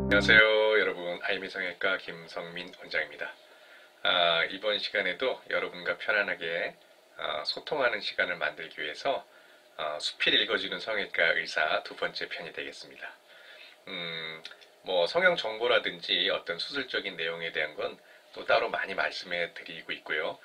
안녕하세요 여러분, 아이미성형외과 김성민 원장입니다. 이번 시간에도 여러분과 편안하게 소통하는 시간을 만들기 위해서 수필 읽어주는 성형외과 의사 두 번째 편이 되겠습니다. 뭐 성형 정보라든지 어떤 수술적인 내용에 대한 건 또 따로 많이 말씀해 드리고 있고요.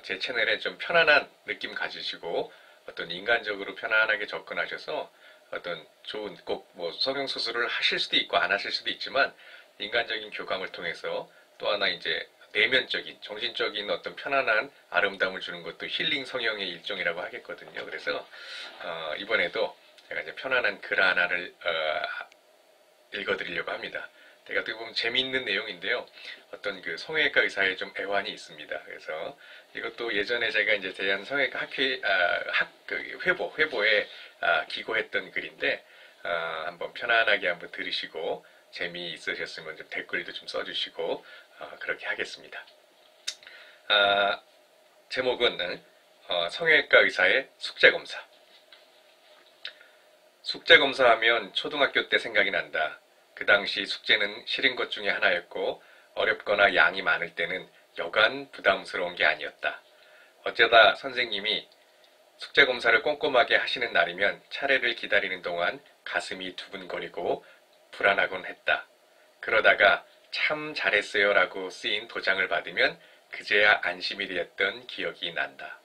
제 채널에 좀 편안한 느낌 가지시고 어떤 인간적으로 편안하게 접근하셔서 어떤 좋은 꼭 뭐 성형 수술을 하실 수도 있고 안 하실 수도 있지만 인간적인 교감을 통해서 또 하나 이제 내면적인 정신적인 어떤 편안한 아름다움을 주는 것도 힐링 성형의 일종이라고 하겠거든요. 그래서 이번에도 제가 이제 편안한 글 하나를 읽어드리려고 합니다. 제가 어떻게 보면 재미있는 내용인데요. 어떤 그 성형외과 의사의 좀 애환이 있습니다. 그래서 이것도 예전에 제가 이제 대한 성형외과 회보에 기고했던 글인데, 한번 편안하게 한번 들으시고, 재미있으셨으면 좀 댓글도 좀 써주시고, 그렇게 하겠습니다. 제목은, 성형외과 의사의 숙제검사. 숙제검사하면 초등학교 때 생각이 난다. 그 당시 숙제는 싫은 것 중에 하나였고, 어렵거나 양이 많을 때는 여간 부담스러운 게 아니었다. 어쩌다 선생님이 숙제검사를 꼼꼼하게 하시는 날이면 차례를 기다리는 동안 가슴이 두근거리고 불안하곤 했다. 그러다가 참 잘했어요라고 쓰인 도장을 받으면 그제야 안심이 되었던 기억이 난다.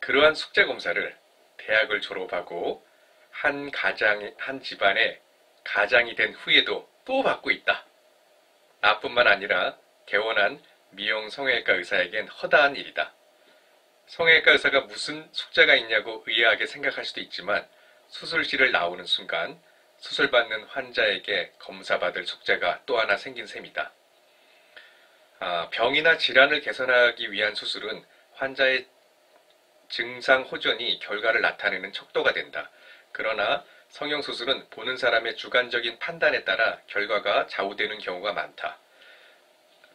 그러한 숙제검사를 대학을 졸업하고 한 집안의 가장이 된 후에도 또 받고 있다. 나뿐만 아니라 개원한 미용 성형외과 의사에겐 허다한 일이다. 성형외과 의사가 무슨 숙제가 있냐고 의아하게 생각할 수도 있지만 수술실을 나오는 순간 수술받는 환자에게 검사받을 숙제가 또 하나 생긴 셈이다. 병이나 질환을 개선하기 위한 수술은 환자의 증상 호전이 결과를 나타내는 척도가 된다. 그러나 성형수술은 보는 사람의 주관적인 판단에 따라 결과가 좌우되는 경우가 많다.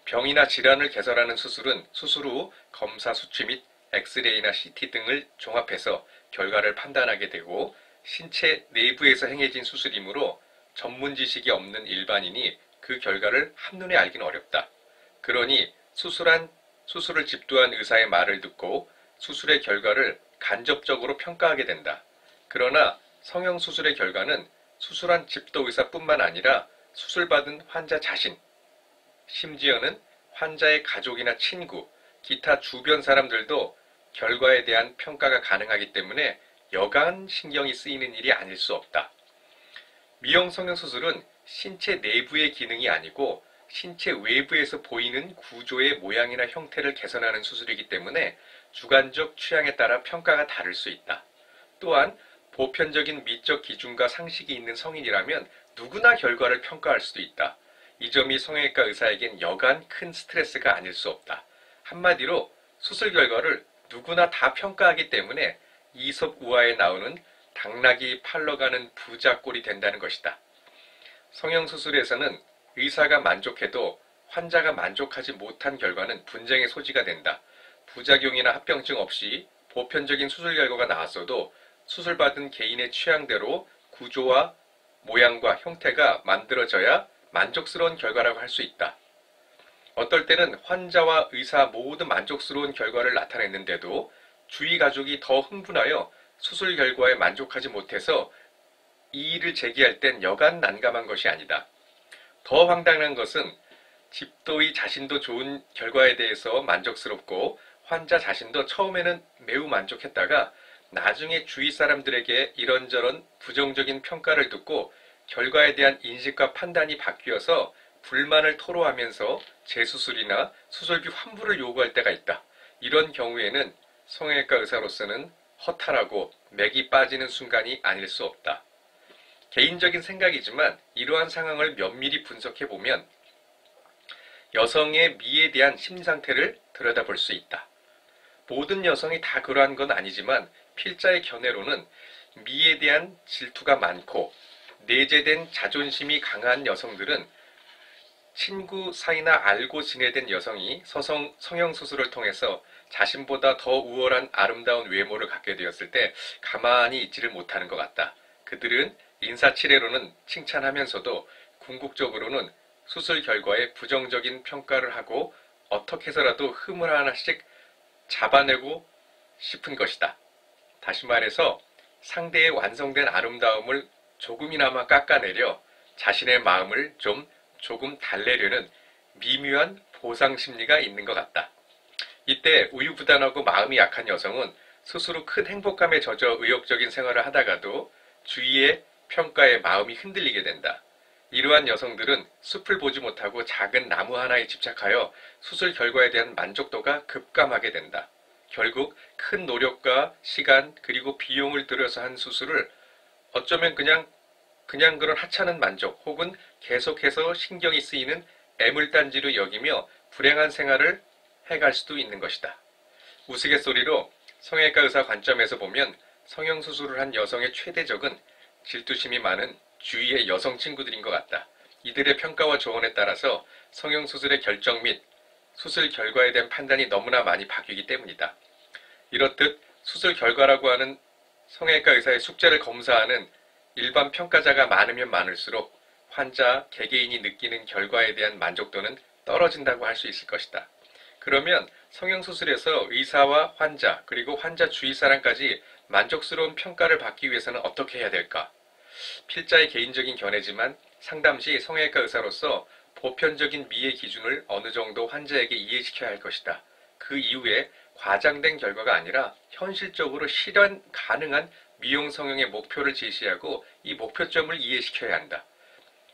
병이나 질환을 개선하는 수술은 수술 후 검사 수치 및 엑스레이나 CT 등을 종합해서 결과를 판단하게 되고 신체 내부에서 행해진 수술이므로 전문 지식이 없는 일반인이 그 결과를 한눈에 알기는 어렵다. 그러니 수술을 집도한 의사의 말을 듣고 수술의 결과를 간접적으로 평가하게 된다. 그러나 성형수술의 결과는 수술한 집도 의사뿐만 아니라 수술받은 환자 자신, 심지어는 환자의 가족이나 친구, 기타 주변 사람들도 결과에 대한 평가가 가능하기 때문에 여간 신경이 쓰이는 일이 아닐 수 없다. 미용 성형수술은 신체 내부의 기능이 아니고 신체 외부에서 보이는 구조의 모양이나 형태를 개선하는 수술이기 때문에 주관적 취향에 따라 평가가 다를 수 있다. 또한 보편적인 미적 기준과 상식이 있는 성인이라면 누구나 결과를 평가할 수도 있다. 이 점이 성형외과 의사에겐 여간 큰 스트레스가 아닐 수 없다. 한마디로 수술 결과를 누구나 다 평가하기 때문에 이솝우화에 나오는 당나귀 팔러 가는 부자 꼴이 된다는 것이다. 성형수술에서는 의사가 만족해도 환자가 만족하지 못한 결과는 분쟁의 소지가 된다. 부작용이나 합병증 없이 보편적인 수술 결과가 나왔어도 수술받은 개인의 취향대로 구조와 모양과 형태가 만들어져야 만족스러운 결과라고 할 수 있다. 어떨 때는 환자와 의사 모두 만족스러운 결과를 나타냈는데도 주위 가족이 더 흥분하여 수술 결과에 만족하지 못해서 이의를 제기할 땐 여간 난감한 것이 아니다. 더 황당한 것은 집도의 자신도 좋은 결과에 대해서 만족스럽고 환자 자신도 처음에는 매우 만족했다가 나중에 주위 사람들에게 이런저런 부정적인 평가를 듣고 결과에 대한 인식과 판단이 바뀌어서 불만을 토로하면서 재수술이나 수술비 환불을 요구할 때가 있다. 이런 경우에는 성형외과 의사로서는 허탈하고 맥이 빠지는 순간이 아닐 수 없다. 개인적인 생각이지만 이러한 상황을 면밀히 분석해보면 여성의 미에 대한 심리 상태를 들여다볼 수 있다. 모든 여성이 다 그러한 건 아니지만 필자의 견해로는 미에 대한 질투가 많고 내재된 자존심이 강한 여성들은 친구 사이나 알고 지내던 여성이 성형수술을 통해서 자신보다 더 우월한 아름다운 외모를 갖게 되었을 때 가만히 있지를 못하는 것 같다. 그들은 인사치레로는 칭찬하면서도 궁극적으로는 수술 결과에 부정적인 평가를 하고 어떻게 해서라도 흠을 하나씩 잡아내고 싶은 것이다. 다시 말해서 상대의 완성된 아름다움을 조금이나마 깎아내려 자신의 마음을 조금 달래려는 미묘한 보상 심리가 있는 것 같다. 이때 우유부단하고 마음이 약한 여성은 스스로 큰 행복감에 젖어 의욕적인 생활을 하다가도 주위의 평가에 마음이 흔들리게 된다. 이러한 여성들은 숲을 보지 못하고 작은 나무 하나에 집착하여 수술 결과에 대한 만족도가 급감하게 된다. 결국 큰 노력과 시간 그리고 비용을 들여서 한 수술을 어쩌면 그냥 그런 하찮은 만족 혹은 계속해서 신경이 쓰이는 애물단지로 여기며 불행한 생활을 해갈 수도 있는 것이다. 우스갯소리로 성형외과 의사 관점에서 보면 성형수술을 한 여성의 최대적은 질투심이 많은 주위의 여성 친구들인 것 같다. 이들의 평가와 조언에 따라서 성형수술의 결정 및 수술 결과에 대한 판단이 너무나 많이 바뀌기 때문이다. 이렇듯 수술 결과라고 하는 성형외과 의사의 숙제를 검사하는 일반 평가자가 많으면 많을수록 환자 개개인이 느끼는 결과에 대한 만족도는 떨어진다고 할 수 있을 것이다. 그러면 성형수술에서 의사와 환자 그리고 환자 주위 사람까지 만족스러운 평가를 받기 위해서는 어떻게 해야 될까? 필자의 개인적인 견해지만 상담 시 성형외과 의사로서 보편적인 미의 기준을 어느 정도 환자에게 이해시켜야 할 것이다. 그 이후에 과장된 결과가 아니라 현실적으로 실현 가능한 미용 성형의 목표를 제시하고 이 목표점을 이해시켜야 한다.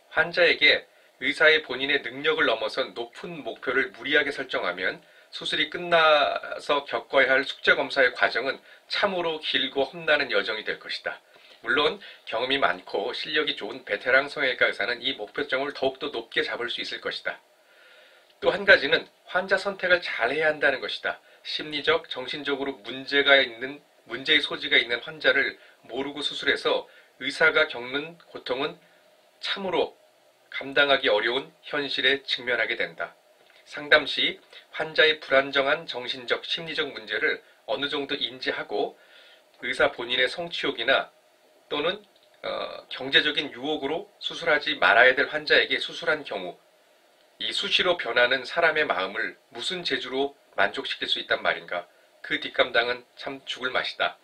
환자에게 의사의 본인의 능력을 넘어선 높은 목표를 무리하게 설정하면 수술이 끝나서 겪어야 할 숙제검사의 과정은 참으로 길고 험난한 여정이 될 것이다. 물론 경험이 많고 실력이 좋은 베테랑 성형외과 의사는 이 목표점을 더욱더 높게 잡을 수 있을 것이다. 또 한 가지는 환자 선택을 잘 해야 한다는 것이다. 심리적, 정신적으로 문제의 소지가 있는 환자를 모르고 수술해서 의사가 겪는 고통은 참으로 감당하기 어려운 현실에 직면하게 된다. 상담 시 환자의 불안정한 정신적, 심리적 문제를 어느 정도 인지하고 의사 본인의 성취욕이나 또는 경제적인 유혹으로 수술하지 말아야 될 환자에게 수술한 경우 이 수시로 변하는 사람의 마음을 무슨 재주로 만족시킬 수 있단 말인가. 그 뒷감당은 참 죽을 맛이다.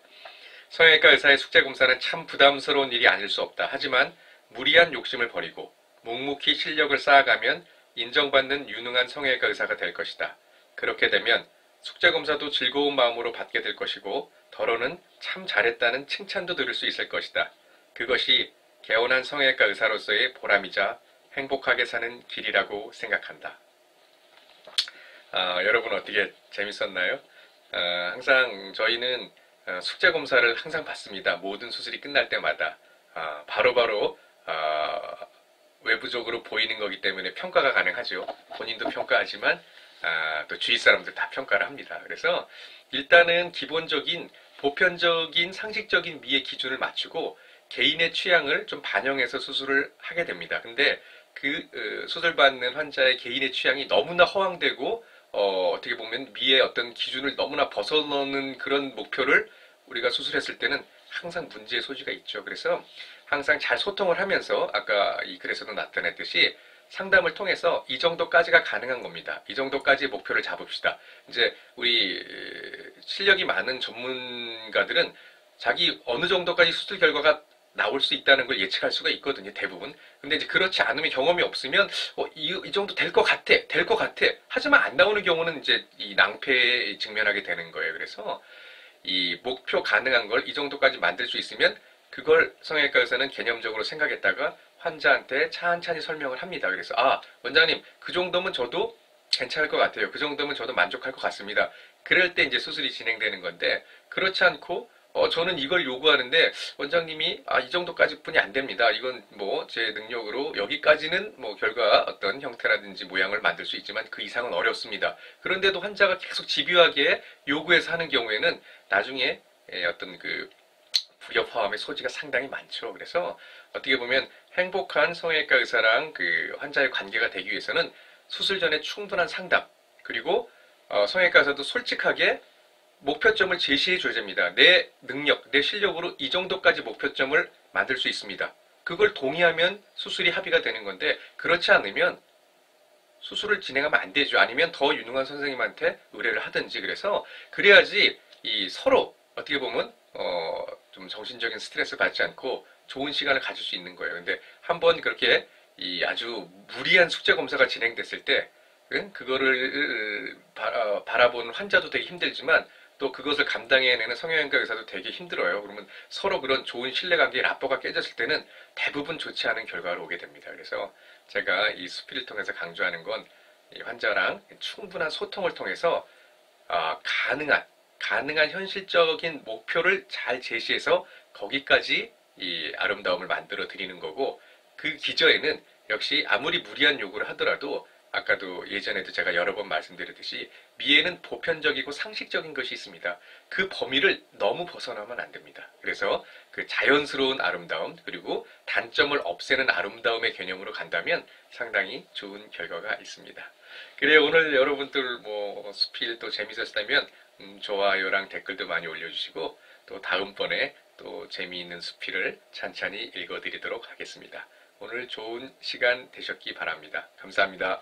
성형외과 의사의 숙제검사는 참 부담스러운 일이 아닐 수 없다. 하지만 무리한 욕심을 버리고 묵묵히 실력을 쌓아가면 인정받는 유능한 성형외과 의사가 될 것이다. 그렇게 되면 숙제검사도 즐거운 마음으로 받게 될 것이고 더러는 참 잘했다는 칭찬도 들을 수 있을 것이다. 그것이 개운한 성형외과 의사로서의 보람이자 행복하게 사는 길이라고 생각한다. 여러분 어떻게 재밌었나요? 항상 저희는 숙제검사를 항상 받습니다. 모든 수술이 끝날 때마다 바로바로 외부적으로 보이는 거기 때문에 평가가 가능하죠. 본인도 평가하지만 또 주위 사람들 다 평가를 합니다. 그래서 일단은 기본적인 보편적인 상식적인 미의 기준을 맞추고 개인의 취향을 좀 반영해서 수술을 하게 됩니다. 근데 그 수술받는 환자의 개인의 취향이 너무나 허황되고 어떻게 보면 미의 어떤 기준을 너무나 벗어나는 그런 목표를 우리가 수술했을 때는 항상 문제의 소지가 있죠. 그래서 항상 잘 소통을 하면서 아까 이 글에서도 나타냈듯이 상담을 통해서 이 정도까지가 가능한 겁니다. 이 정도까지의 목표를 잡읍시다. 이제 우리 실력이 많은 전문가들은 자기 어느 정도까지 수술 결과가 나올 수 있다는 걸 예측할 수가 있거든요, 대부분. 근데 이제 그렇지 않으면 경험이 없으면, 이 정도 될 것 같아. 하지만 안 나오는 경우는 이제 이 낭패에 직면하게 되는 거예요. 그래서 이 목표 가능한 걸 이 정도까지 만들 수 있으면 그걸 성형외과 의사는 개념적으로 생각했다가 환자한테 찬찬히 설명을 합니다. 그래서, 원장님, 그 정도면 저도 괜찮을 것 같아요. 그 정도면 저도 만족할 것 같습니다. 그럴 때 이제 수술이 진행되는 건데, 그렇지 않고, 저는 이걸 요구하는데 원장님이 이 정도까지뿐이 안 됩니다. 이건 뭐 제 능력으로 여기까지는 뭐 결과 어떤 형태라든지 모양을 만들 수 있지만 그 이상은 어렵습니다. 그런데도 환자가 계속 집요하게 요구해서 하는 경우에는 나중에 어떤 그 불협화음의 소지가 상당히 많죠. 그래서 어떻게 보면 행복한 성형외과 의사랑 그 환자의 관계가 되기 위해서는 수술 전에 충분한 상담 그리고 성형외과 의사도 솔직하게 목표점을 제시해 줘야 됩니다. 내 능력, 내 실력으로 이 정도까지 목표점을 만들 수 있습니다. 그걸 동의하면 수술이 합의가 되는 건데 그렇지 않으면 수술을 진행하면 안 되죠. 아니면 더 유능한 선생님한테 의뢰를 하든지 그래서 그래야지 이 서로 어떻게 보면 좀 정신적인 스트레스 받지 않고 좋은 시간을 가질 수 있는 거예요. 근데 한번 그렇게 이 아주 무리한 숙제 검사가 진행됐을 때 그거를 바라보는 환자도 되게 힘들지만 또 그것을 감당해내는 성형외과 의사도 되게 힘들어요. 그러면 서로 그런 좋은 신뢰관계, 라포가 깨졌을 때는 대부분 좋지 않은 결과로 오게 됩니다. 그래서 제가 이 수필을 통해서 강조하는 건 이 환자랑 충분한 소통을 통해서 가능한 현실적인 목표를 잘 제시해서 거기까지 이 아름다움을 만들어 드리는 거고 그 기저에는 역시 아무리 무리한 요구를 하더라도 아까도 예전에도 제가 여러 번 말씀드렸듯이 미에는 보편적이고 상식적인 것이 있습니다. 그 범위를 너무 벗어나면 안 됩니다. 그래서 그 자연스러운 아름다움 그리고 단점을 없애는 아름다움의 개념으로 간다면 상당히 좋은 결과가 있습니다. 그래요. 오늘 여러분들 뭐 수필 또 재밌었다면 좋아요랑 댓글도 많이 올려주시고 또 다음번에 또 재미있는 수필을 찬찬히 읽어드리도록 하겠습니다. 오늘 좋은 시간 되셨기 바랍니다. 감사합니다.